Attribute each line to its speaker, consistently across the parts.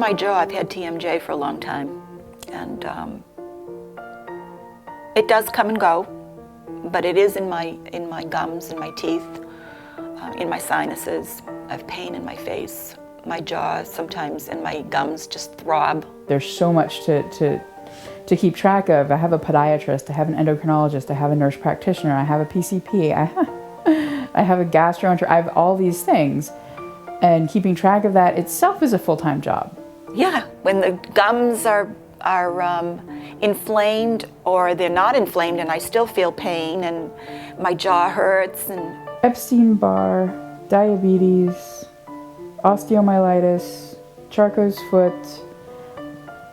Speaker 1: my jaw. I've had TMJ for a long time, and it does come and go, but it is in my gums, in my teeth, in my sinuses. I have pain in my face, my jaw sometimes, and my gums just throb.
Speaker 2: There's so much to keep track of. I have a podiatrist, I have an endocrinologist, I have a nurse practitioner, I have a PCP, I have a gastroenterologist, I have all these things. And keeping track of that itself is a full-time job.
Speaker 1: Yeah, when the gums are inflamed or they're not inflamed and I still feel pain and my jaw hurts. And
Speaker 2: Epstein-Barr, diabetes, osteomyelitis, Charcot's foot,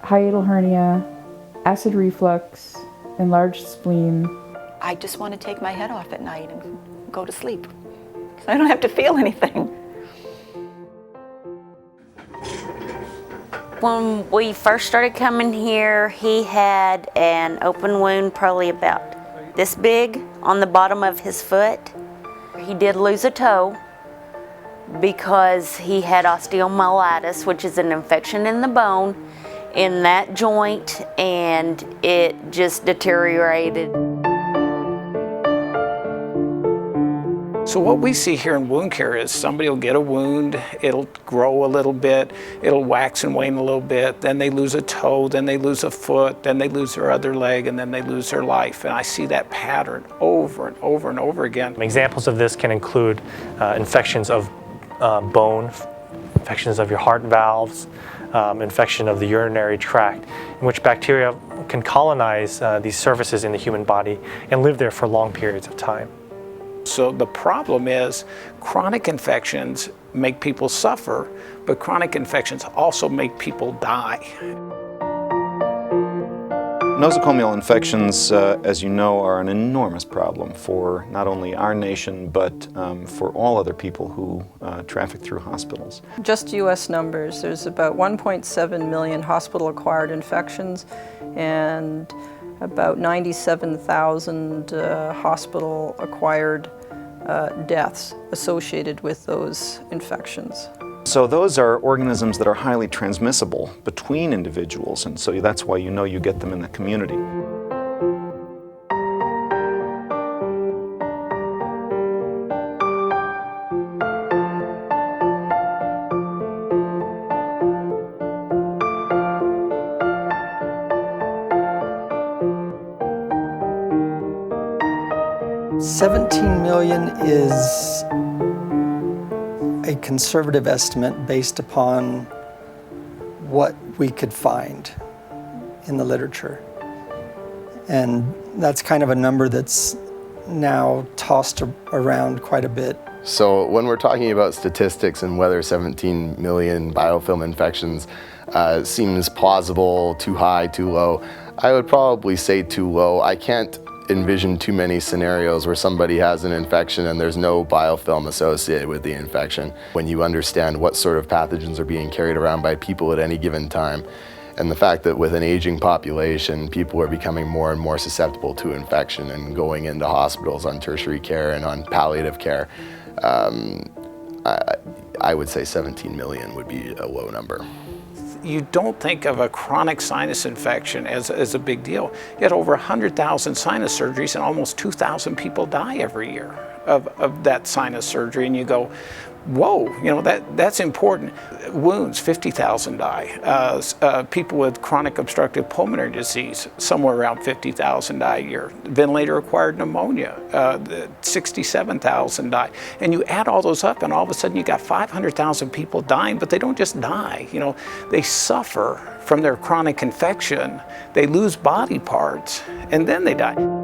Speaker 2: hiatal hernia, acid reflux, enlarged spleen.
Speaker 1: I just want to take my head off at night and go to sleep. So I don't have to feel anything.
Speaker 3: When we first started coming here, he had an open wound probably about this big on the bottom of his foot. He did lose a toe because he had osteomyelitis, which is an infection in the bone in that joint, and it just deteriorated.
Speaker 4: So what we see here in wound care is somebody will get a wound, it'll grow a little bit, it'll wax and wane a little bit, then they lose a toe, then they lose a foot, then they lose their other leg, and then they lose their life. And I see that pattern over and over and over again.
Speaker 5: Examples of this can include infections of bone, infections of your heart valves, infection of the urinary tract, in which bacteria can colonize these surfaces in the human body and live there for long periods of time.
Speaker 4: So the problem is chronic infections make people suffer, but chronic infections also make people die.
Speaker 6: Nosocomial infections, as you know, are an enormous problem for not only our nation, but for all other people who traffic through hospitals.
Speaker 7: Just U.S. numbers, there's about 1.7 million hospital-acquired infections and about 97,000 hospital-acquired deaths associated with those infections.
Speaker 6: So those are organisms that are highly transmissible between individuals, and so that's why you get them in the community.
Speaker 8: $17 million is a conservative estimate based upon what we could find in the literature. And that's kind of a number that's now tossed around quite a bit.
Speaker 9: So when we're talking about statistics and whether 17 million biofilm infections seems plausible, too high, too low, I would probably say too low. I can't envision too many scenarios where somebody has an infection and there's no biofilm associated with the infection. When you understand what sort of pathogens are being carried around by people at any given time, and the fact that with an aging population, people are becoming more and more susceptible to infection and going into hospitals on tertiary care and on palliative care, I would say 17 million would be a low number.
Speaker 4: You don't think of a chronic sinus infection as a big deal. Yet over 100,000 sinus surgeries and almost 2,000 people die every year of that sinus surgery, and you go, whoa, that's important. Wounds, 50,000 die. People with chronic obstructive pulmonary disease, somewhere around 50,000 die a year. Ventilator-acquired pneumonia, 67,000 die. And you add all those up, and all of a sudden you got 500,000 people dying, but they don't just die. They suffer from their chronic infection. They lose body parts, and then they die.